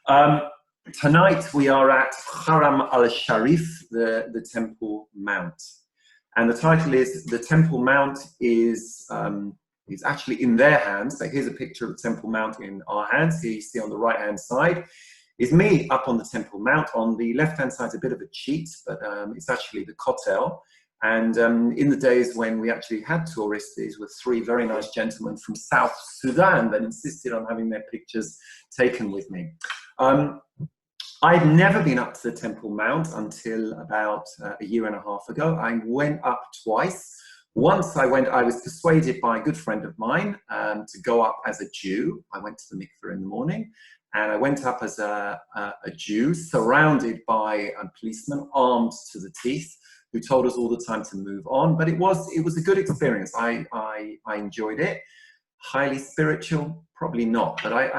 Um, Tonight we are at Haram al Sharif, the Temple Mount. And the title is, the Temple Mount is actually in their hands. So here's a picture of the Temple Mount in our hands. Here you see on the right-hand side is me up on the Temple Mount. On the left-hand side is a bit of a cheat, but it's actually the Kotel. And in the days when we actually had tourists, these were three very nice gentlemen from South Sudan that insisted on having their pictures taken with me. I'd never been up to the Temple Mount until about a year and a half ago. I went up twice. Once I was persuaded by a good friend of mine to go up as a Jew. I went to the mikveh in the morning, and I went up as a Jew, surrounded by policemen armed to the teeth, who told us all the time to move on. But it was a good experience. I enjoyed it. Highly spiritual, probably not, but I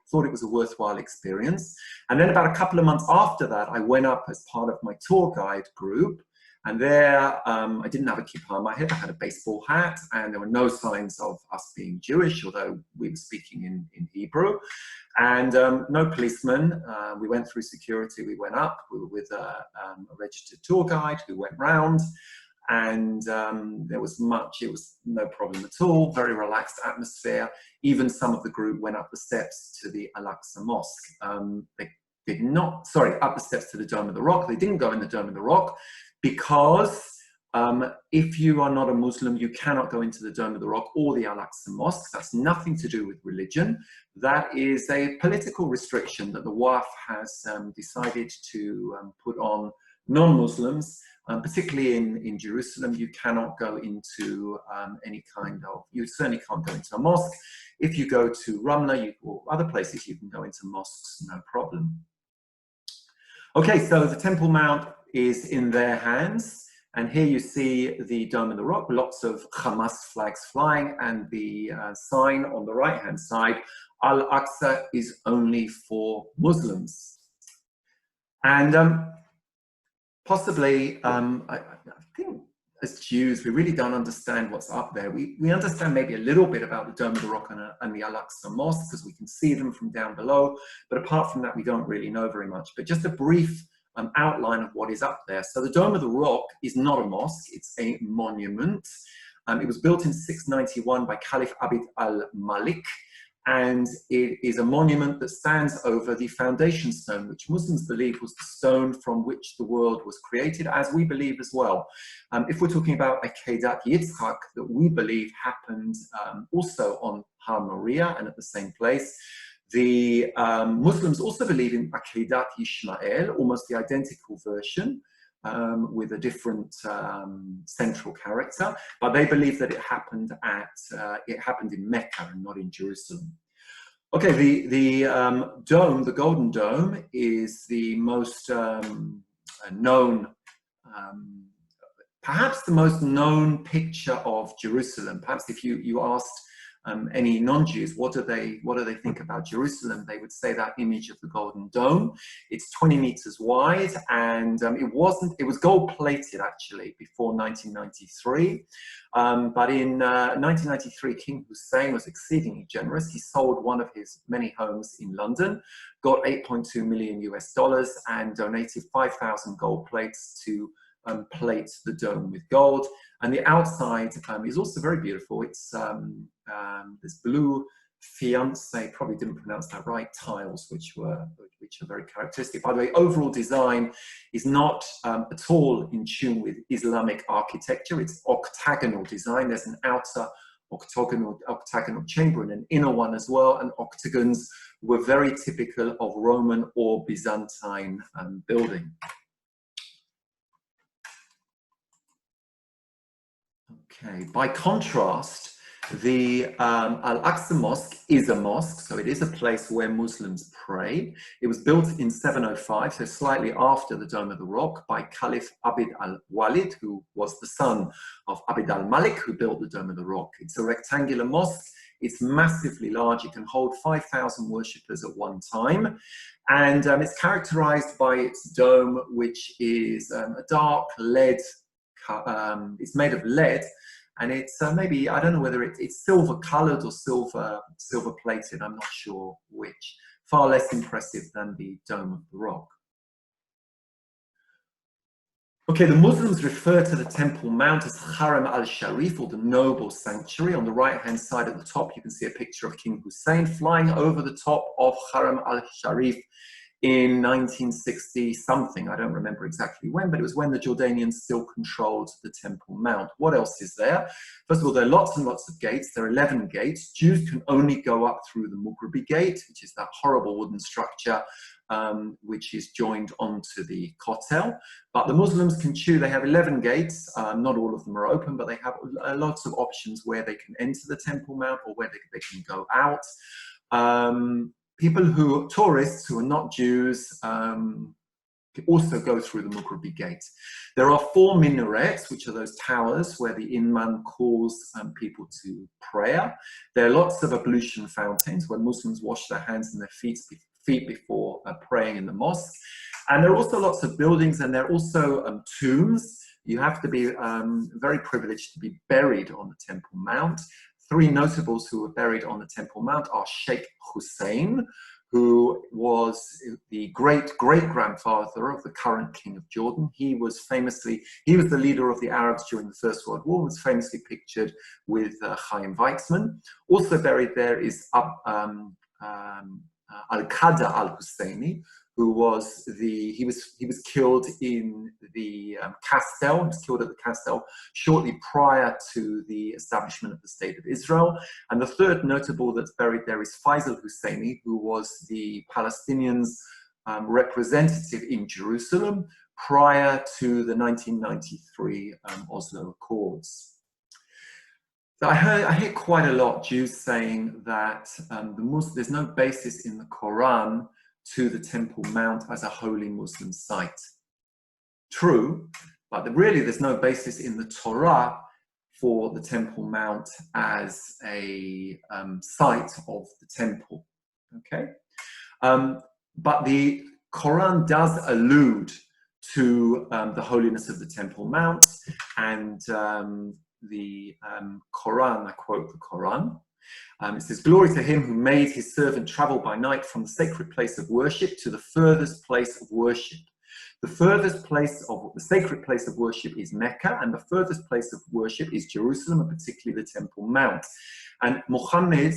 thought it was a worthwhile experience. And then about a couple of months after that, I went up as part of my tour guide group. And there, I didn't have a kippah on my head. I had a baseball hat, and there were no signs of us being Jewish, although we were speaking in Hebrew. And no policemen. We went through security. We went up. We were with a registered tour guide who went round. And it was no problem at all, very relaxed atmosphere. Even some of the group went up the steps to the Aksa mosque. They did not, up the steps to the Dome of the Rock. They didn't go in the Dome of the Rock because if you are not a Muslim, you cannot go into the Dome of the Rock or the Aksa mosque. That's nothing to do with religion. That is a political restriction that the Waqf has decided to put on non-Muslims. Particularly in Jerusalem, you cannot go into you certainly can't go into a mosque. If you go to Ramla or other places, you can go into mosques, no problem. Okay, so the Temple Mount is in their hands. And here you see the Dome of the Rock, lots of Hamas flags flying, and the sign on the right-hand side, Al-Aqsa is only for Muslims. And possibly, I think as Jews, we really don't understand what's up there. We understand maybe a little bit about the Dome of the Rock and the Al-Aqsa Mosque, because we can see them from down below. But apart from that, we don't really know very much. But just a brief outline of what is up there. So the Dome of the Rock is not a mosque, it's a monument. It was built in 691 by Caliph Abd al-Malik. And it is a monument that stands over the foundation stone, which Muslims believe was the stone from which the world was created, as we believe as well. If we're talking about Akedat Yitzchak, that we believe happened also on Har Moriah and at the same place, the Muslims also believe in Akedat Yishmael, almost the identical version, with a different central character, but they believe that it happened in Mecca and not in Jerusalem. Okay, the dome, the Golden Dome, is the most known, perhaps the most known picture of Jerusalem. Perhaps if you asked any non-Jews, what do they think about Jerusalem? They would say that image of the Golden Dome. It's 20 meters wide, and it was gold-plated actually before 1993. But in 1993, King Hussein was exceedingly generous. He sold one of his many homes in London, got $8.2 million US, and donated 5,000 gold plates to plate the dome with gold. And the outside is also very beautiful. It's this blue fiancé, probably didn't pronounce that right, tiles, which are very characteristic. By the way, overall design is not at all in tune with Islamic architecture. It's octagonal design. There's an outer octagonal chamber and an inner one as well. And octagons were very typical of Roman or Byzantine building. Okay, by contrast, the Al-Aqsa Mosque is a mosque, so it is a place where Muslims pray. It was built in 705, so slightly after the Dome of the Rock, by Caliph Abd al-Walid, who was the son of Abd al-Malik, who built the Dome of the Rock. It's a rectangular mosque. It's massively large. It can hold 5,000 worshippers at one time. And it's characterized by its dome, which is a dark lead. It's made of lead, And it's maybe, I don't know whether it's silver colored or silver plated, I'm not sure which. Far less impressive than the Dome of the Rock. Okay, the Muslims refer to the Temple Mount as Haram al Sharif, or the noble sanctuary. On the right-hand side at the top, you can see a picture of King Hussein flying over the top of Haram al Sharif in 1960 something. I don't remember exactly when, but it was when the Jordanians still controlled the Temple Mount. What else is there? First of all, there are lots and lots of gates. There are 11 gates. Jews can only go up through the Mughrabi gate, which is that horrible wooden structure which is joined onto the Kotel. But the Muslims can choose. They have 11 gates. Not all of them are open, but they have lots of options where they can enter the Temple Mount or where they can go out. Tourists who are not Jews, also go through the Mughrabi gate. There are 4 minarets, which are those towers where the imam calls people to prayer. There are lots of ablution fountains where Muslims wash their hands and their feet before praying in the mosque. And there are also lots of buildings, and there are also tombs. You have to be very privileged to be buried on the Temple Mount. 3 notables who were buried on the Temple Mount are Sheikh Hussein, who was the great-great-grandfather of the current king of Jordan. He was the leader of the Arabs during the First World War, was famously pictured with Chaim Weizmann. Also buried there is Al-Qadr al-Husseini, who was he was killed in the Castel. He was killed at the Castel shortly prior to the establishment of the State of Israel. And the third notable that's buried there is Faisal Husseini, who was the Palestinians' representative in Jerusalem prior to the 1993 Oslo Accords. So I hear quite a lot Jews saying that there's no basis in the Quran to the Temple Mount as a holy Muslim site. True, but really there's no basis in the Torah for the Temple Mount as a site of the temple. Okay, but the Quran does allude to the holiness of the Temple Mount, and the Quran, I quote the Quran, it says, "Glory to him who made his servant travel by night from the sacred place of worship to the furthest place of worship." The furthest place of the sacred place of worship is Mecca, and the furthest place of worship is Jerusalem, and particularly the Temple Mount. And Muhammad,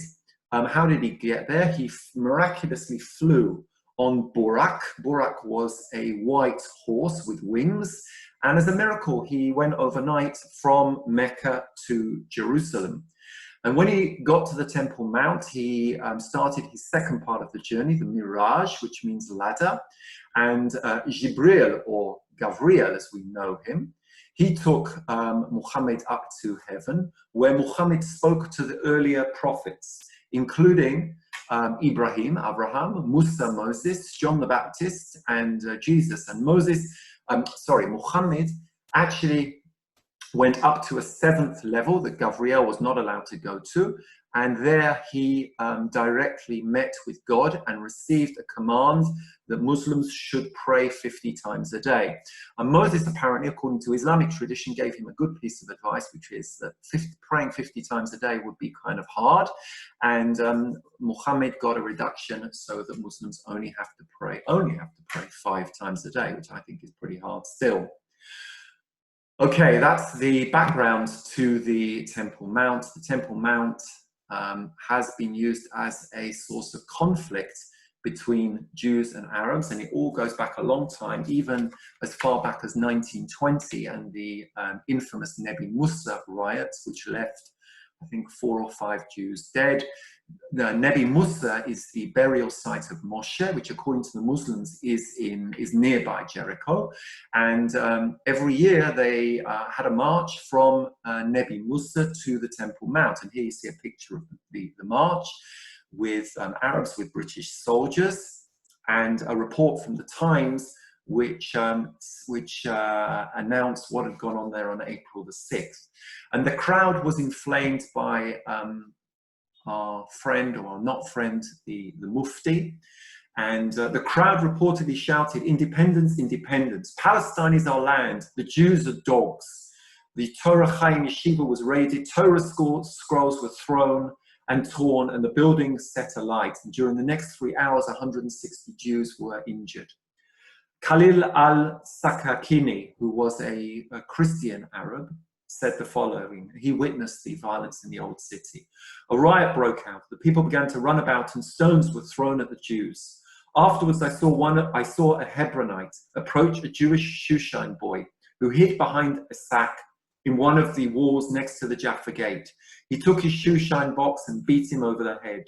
how did he get there? He miraculously flew on Burak. Burak was a white horse with wings. And as a miracle, he went overnight from Mecca to Jerusalem. And when he got to the Temple Mount, he started his second part of the journey, the Miraj, which means ladder. And Jibril, or Gabriel as we know him, he took Muhammad up to heaven, where Muhammad spoke to the earlier prophets, including Abraham, Musa, Moses, John the Baptist, and Jesus. And Muhammad actually went up to a 7th level that Gabriel was not allowed to go to, and there he directly met with God and received a command that Muslims should pray 50 times a day. And Moses, apparently, according to Islamic tradition, gave him a good piece of advice, which is that praying 50 times a day would be kind of hard, and Muhammad got a reduction so that Muslims only have to pray 5 times a day, which I think is pretty hard still. Okay, that's the background to the Temple Mount. The Temple Mount has been used as a source of conflict between Jews and Arabs, and it all goes back a long time, even as far back as 1920 and the infamous Nebi Musa riots, which left, I think, 4 or 5 Jews dead. The Nebi Musa is the burial site of Moshe, which according to the Muslims is nearby Jericho. And every year they had a march from Nebi Musa to the Temple Mount. And here you see a picture of the march with Arabs, with British soldiers, and a report from the Times which announced what had gone on there on April the 6th. And the crowd was inflamed by our friend, or our not friend, the Mufti. And the crowd reportedly shouted, "Independence, independence. Palestine is our land. The Jews are dogs." The Torah Chaim Yeshiva was raided, Torah scrolls were thrown and torn, and the building set alight. And during the next 3 hours, 160 Jews were injured. Khalil al-Sakakini, who was a Christian Arab, said the following. He witnessed the violence in the old city. A riot broke out. The people began to run about and stones were thrown at the Jews. Afterwards, I saw a Hebronite approach a Jewish Shushan boy who hid behind a sack in one of the walls next to the Jaffa gate. He took his shoeshine box and beat him over the head.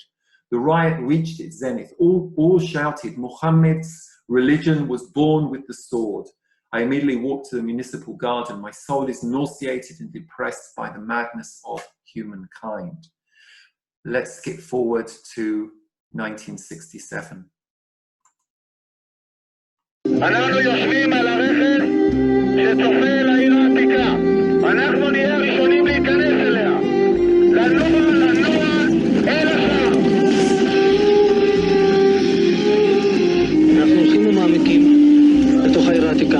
The riot reached its zenith. All shouted, Muhammad's religion was born with the sword. I immediately walked to the municipal garden. My soul is nauseated and depressed by the madness of humankind. Let's skip forward to 1967. אנחנו יושבים על הרכב שצופה אל העיר העתיקה. אנחנו נהיה הראשונים להיכנס אליה. לנוע אל השער. אנחנו הולכים ומעמיקים לתוך העיר העתיקה.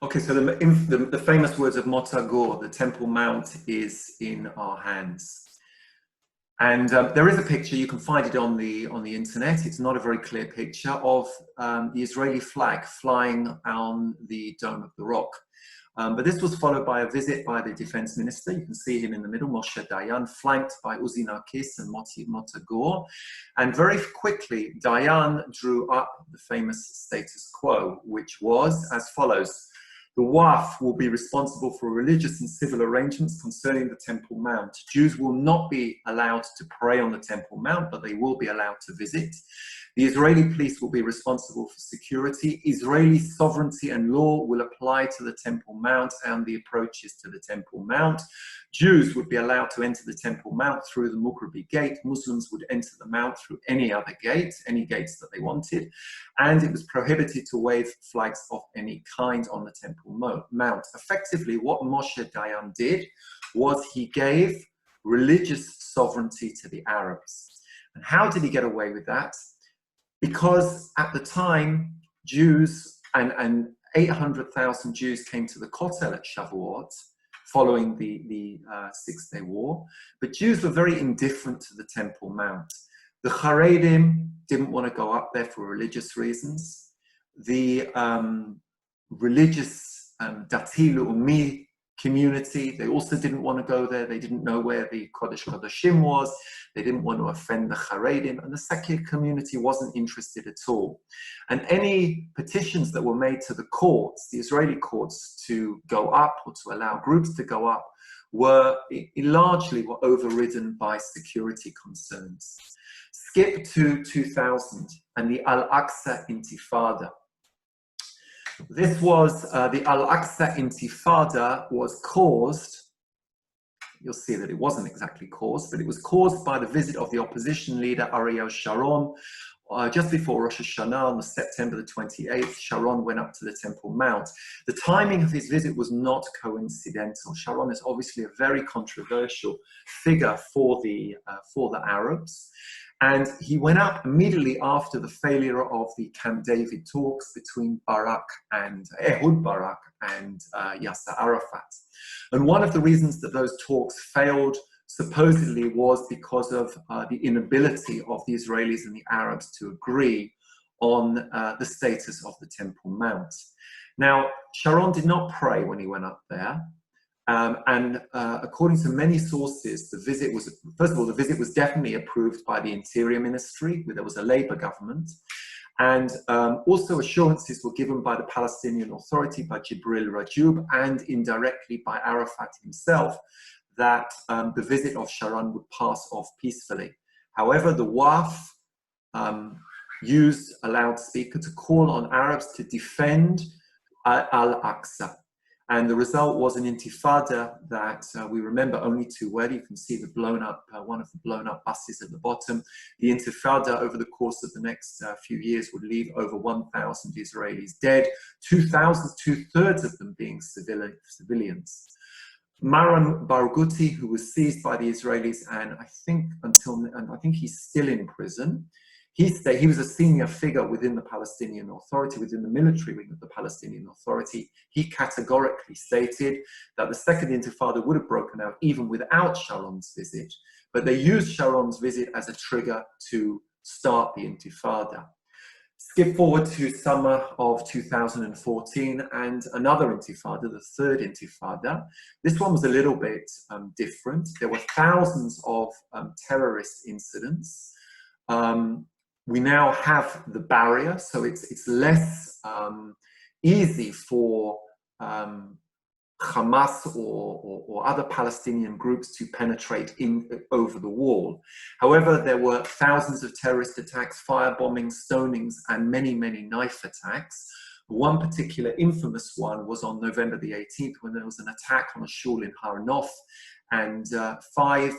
Okay, so the famous words of Motagor, the Temple Mount is in our hands. And there is a picture, you can find it on the internet. It's not a very clear picture of the Israeli flag flying on the Dome of the Rock. But this was followed by a visit by the defense minister. You can see him in the middle, Moshe Dayan, flanked by Uzi Narkis and Motagor. And very quickly, Dayan drew up the famous status quo, which was as follows. The Waqf will be responsible for religious and civil arrangements concerning the Temple Mount. Jews will not be allowed to pray on the Temple Mount, but they will be allowed to visit. The Israeli police will be responsible for security. Israeli sovereignty and law will apply to the Temple Mount and the approaches to the Temple Mount. Jews would be allowed to enter the Temple Mount through the Mughrabi gate. Muslims would enter the Mount through any other gate, any gates that they wanted. And it was prohibited to wave flags of any kind on the Temple Mount. Effectively, what Moshe Dayan did was he gave religious sovereignty to the Arabs. And how did he get away with that? Because at the time, Jews and 800,000 Jews came to the Kotel at Shavuot, following the Six-Day War, but Jews were very indifferent to the Temple Mount. The Haredim didn't want to go up there for religious reasons. The religious Dati Le'umi community, they also didn't want to go there. They didn't know where the Kodesh Kodashim was. They didn't want to offend the Haredim, and the secular community wasn't interested at all. And any petitions that were made to the courts, the Israeli courts, to go up or to allow groups to go up were largely overridden by security concerns. Skip to 2000 and the Al-Aksa Intifada. This was, the Al-Aksa Intifada was caused, you'll see that it wasn't exactly caused, but it was caused by the visit of the opposition leader Ariel Sharon. Just before Rosh Hashanah, on September the 28th, Sharon went up to the Temple Mount. The timing of his visit was not coincidental. Sharon is obviously a very controversial figure for the Arabs. And he went up immediately after the failure of the Camp David talks between Ehud Barak and Yasser Arafat. And one of the reasons that those talks failed supposedly was because of the inability of the Israelis and the Arabs to agree on the status of the Temple Mount. Now, Sharon did not pray when he went up there. According to many sources, the visit was, first of all, the visit was definitely approved by the Interior Ministry, where there was a Labour government. And also assurances were given by the Palestinian Authority, by Jibril Rajub, and indirectly by Arafat himself, that the visit of Sharon would pass off peacefully. However, the Waqf used a loudspeaker to call on Arabs to defend Al-Aqsa. And the result was an intifada that we remember only too well. You can see the blown up, one of the blown up buses at the bottom. The intifada over the course of the next few years would leave over 1,000 Israelis dead, two-thirds of them being civilians. Maran Barghouti, who was seized by the Israelis, and I think he's still in prison. He was a senior figure within the Palestinian Authority, within the military wing of the Palestinian Authority. He categorically stated that the Second Intifada would have broken out even without Sharon's visit, but they used Sharon's visit as a trigger to start the Intifada. Skip forward to summer of 2014 and another Intifada, the third Intifada. This one was a little bit different. There were thousands of terrorist incidents. We now have the barrier, so it's less easy for Hamas or other Palestinian groups to penetrate over the wall. However, there were thousands of terrorist attacks, firebombings, stonings, and many, many knife attacks. One particular infamous one was on November the 18th when there was an attack on a shul in Har Nof, and 5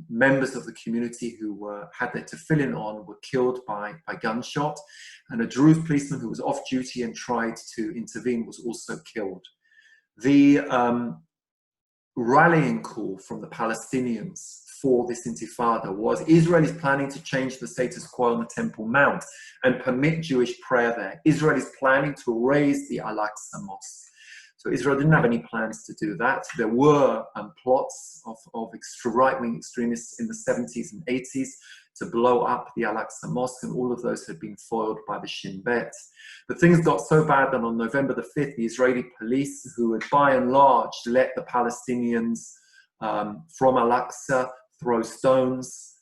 members of the community who had their tefillin on were killed by gunshot, and a Druze policeman who was off duty and tried to intervene was also killed. The rallying call from the Palestinians for this Intifada was Israel is planning to change the status quo on the Temple Mount and permit Jewish prayer there. Israel is planning to raise the Al-Aqsa Mosque. So Israel didn't have any plans to do that. There were plots of right-wing extremists in the 70s and 80s to blow up the Al-Aqsa Mosque, and all of those had been foiled by the Shin Bet. But things got so bad that on November the 5th, the Israeli police, who had by and large let the Palestinians from Al-Aqsa throw stones,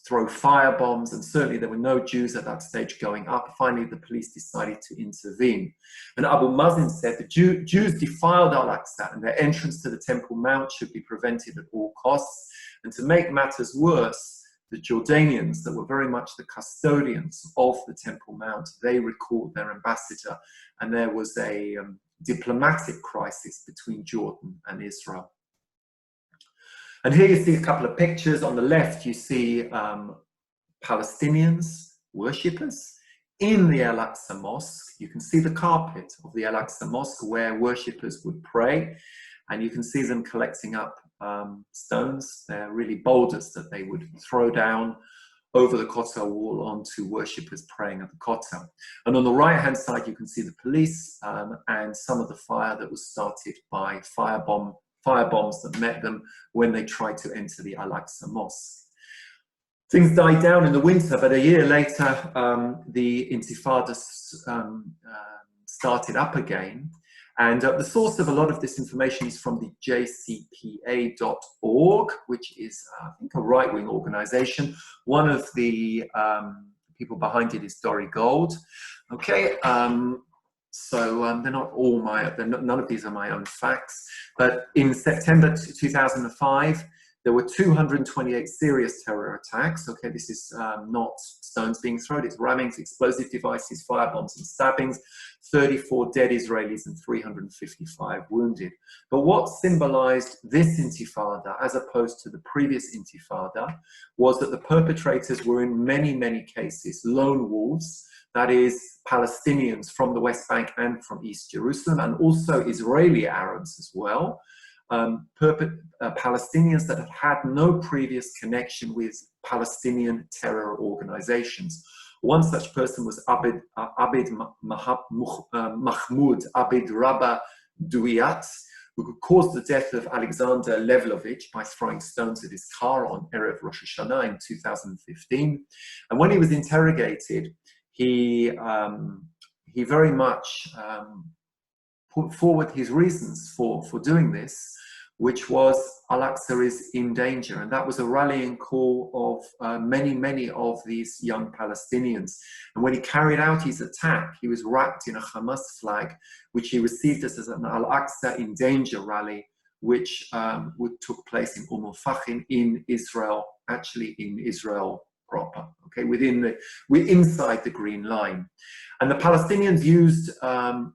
throw firebombs, and certainly there were no Jews at that stage going up. Finally, the police decided to intervene. And Abu Mazen said the Jews defiled Al-Aqsa and their entrance to the Temple Mount should be prevented at all costs. And to make matters worse, the Jordanians, that were very much the custodians of the Temple Mount, they recalled their ambassador, and there was a diplomatic crisis between Jordan and Israel. And here you see a couple of pictures. On the left, you see Palestinians, worshippers, in the Al-Aqsa Mosque. You can see the carpet of the Al-Aqsa Mosque where worshippers would pray, and you can see them collecting up stones. They're really boulders that they would throw down over the Kotel wall onto worshippers praying at the Kotel. And on the right-hand side, you can see the police and some of the fire that was started by firebombs that met them when they tried to enter the Al-Aqsa Mosque. Things died down in the winter, but a year later, the Intifada started up again. And the source of a lot of this information is from the jcpa.org, which is, I think, a right-wing organization. One of the people behind it is Dori Gold. Okay, so they're not all none of these are my own facts. But in September 2005, there were 228 serious terror attacks. Okay, this is not stones being thrown, it's rammings, explosive devices, firebombs and stabbings, 34 dead Israelis and 355 wounded. But what symbolized this Intifada, as opposed to the previous Intifada, was that the perpetrators were in many, many cases lone wolves, that is, Palestinians from the West Bank and from East Jerusalem, and also Israeli Arabs as well. Palestinians that had had no previous connection with Palestinian terror organizations. One such person was Abid Mahmoud Abid Rabba Duiyat, who caused the death of Alexander Levlovich by throwing stones at his car on Erev Rosh Hashanah in 2015. And when he was interrogated, he very much put forward his reasons for doing this, which was Al-Aqsa is in danger. And that was a rallying call of many, many of these young Palestinians. And when he carried out his attack, he was wrapped in a Hamas flag, which he received as an Al-Aqsa in danger rally, which took place in Fahim in Israel, actually in Israel proper, okay, inside the Green Line. And the Palestinians used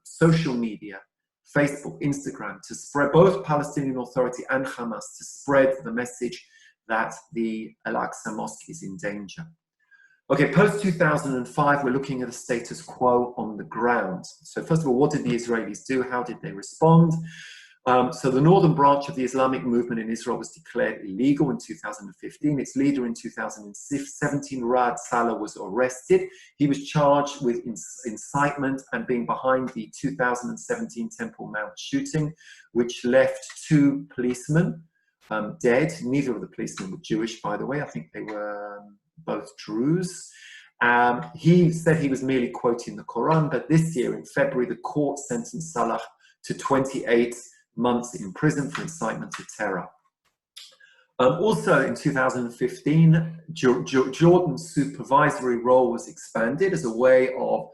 social media, Facebook, Instagram, to spread, both Palestinian Authority and Hamas, to spread the message that the Al-Aqsa Mosque is in danger. Okay, post-2005, we're looking at the status quo on the ground. So first of all, what did the Israelis do? How did they respond? So the northern branch of the Islamic movement in Israel was declared illegal in 2015. Its leader in 2017, Raad Salah, was arrested. He was charged with incitement and being behind the 2017 Temple Mount shooting, which left 2 policemen dead. Neither of the policemen were Jewish, by the way. I think they were both Druze. He said he was merely quoting the Quran, but this year in February, the court sentenced Salah to 28 months in prison for incitement to terror. Also in 2015, Jordan's supervisory role was expanded as a way of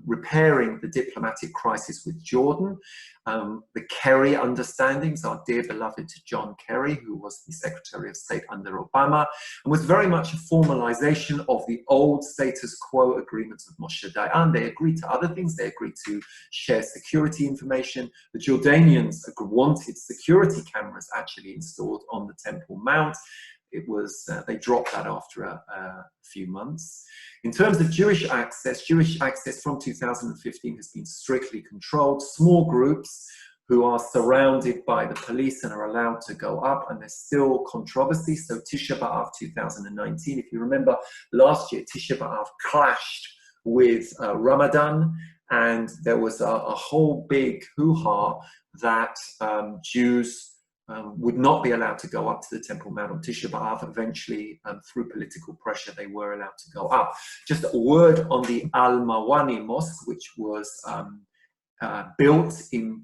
repairing the diplomatic crisis with Jordan. The Kerry understandings, our dear beloved John Kerry, who was the Secretary of State under Obama, and was very much a formalization of the old status quo agreements of Moshe Dayan. They agreed to other things. They agreed to share security information. The Jordanians wanted security cameras actually installed on the Temple Mount. It was, they dropped that after a few months. In terms of Jewish access from 2015 has been strictly controlled. Small groups who are surrounded by the police and are allowed to go up, and there's still controversy. So Tisha B'Av 2019, if you remember last year, Tisha B'Av clashed with Ramadan, and there was a whole big hoo-ha that Jews would not be allowed to go up to the Temple Mount on Tisha B'Av. Eventually, through political pressure, they were allowed to go up. Just a word on the Al-Mawani Mosque, which was built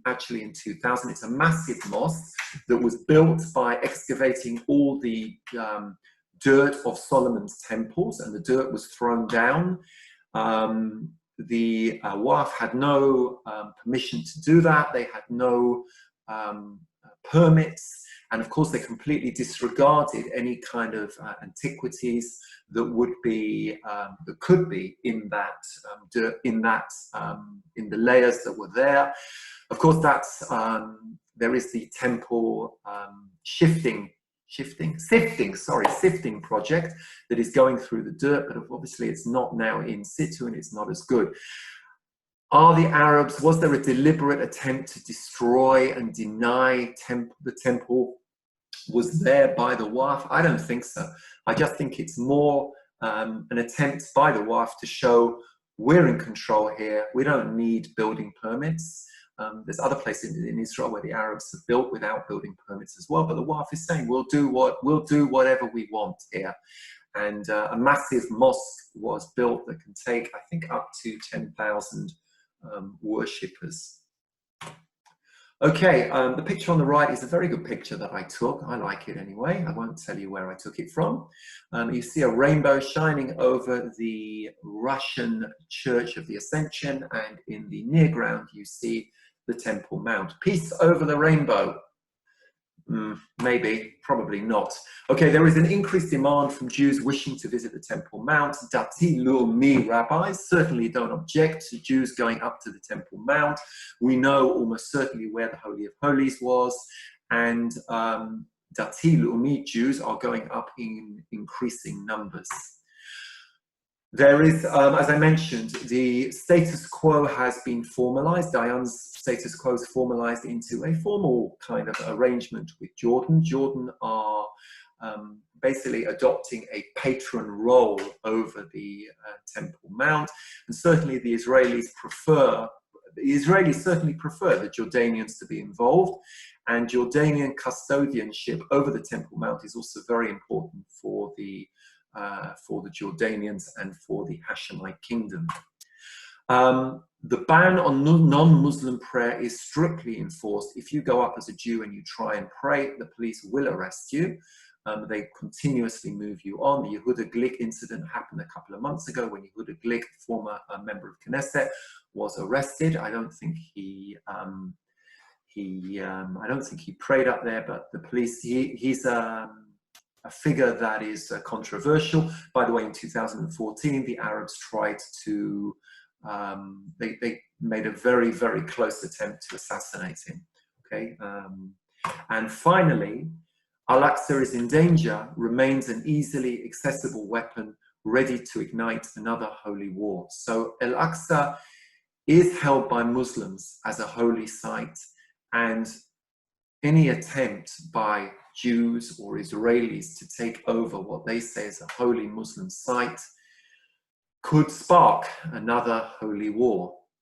actually in 2000. It's a massive mosque that was built by excavating all the dirt of Solomon's temples, and the dirt was thrown down. The Waqf had no permission to do that. They had no permits, and of course they completely disregarded any kind of antiquities that would be that could be in that in the layers that were there. Of course, that's there is the temple sifting project that is going through the dirt, but obviously it's not now in situ and it's not as good. Are the Arabs, was there a deliberate attempt to destroy and deny the temple was there by the Waqf? I don't think so. I just think it's more an attempt by the Waqf to show we're in control here. We don't need building permits. There's other places in Israel where the Arabs have built without building permits as well, but the Waqf is saying we'll do whatever we want here. And a massive mosque was built that can take, I think, up to 10,000 worshippers. Okay, the picture on the right is a very good picture that I took. I like it anyway. I won't tell you where I took it from. You see a rainbow shining over the Russian Church of the Ascension, and in the near ground you see the Temple Mount. Peace over the rainbow. Maybe, probably not. Okay, there is an increased demand from Jews wishing to visit the Temple Mount. Dati Leumi rabbis certainly don't object to Jews going up to the Temple Mount. We know almost certainly where the Holy of Holies was, and Dati Leumi Jews are going up in increasing numbers. There is, as I mentioned, the status quo has been formalized. Dayan's status quo is formalized into a formal kind of arrangement with Jordan. Jordan are basically adopting a patron role over the Temple Mount, and certainly the Israelis certainly prefer the Jordanians to be involved, and Jordanian custodianship over the Temple Mount is also very important for the Jordanians and for the Hashemite kingdom. The ban on non-Muslim prayer is strictly enforced. If you go up as a Jew and you try and pray, the police will arrest you. They continuously move you on. The Yehuda Glick incident happened a couple of months ago when Yehuda Glick, former member of Knesset, was arrested. I don't think he prayed up there, but the police, he's a figure that is controversial. By the way, in 2014, the Arabs tried to, they made a very, very close attempt to assassinate him, okay? And finally, Al-Aqsa is in danger, remains an easily accessible weapon ready to ignite another holy war. So Al-Aqsa is held by Muslims as a holy site, and any attempt by Jews or Israelis to take over what they say is a holy Muslim site could spark another holy war.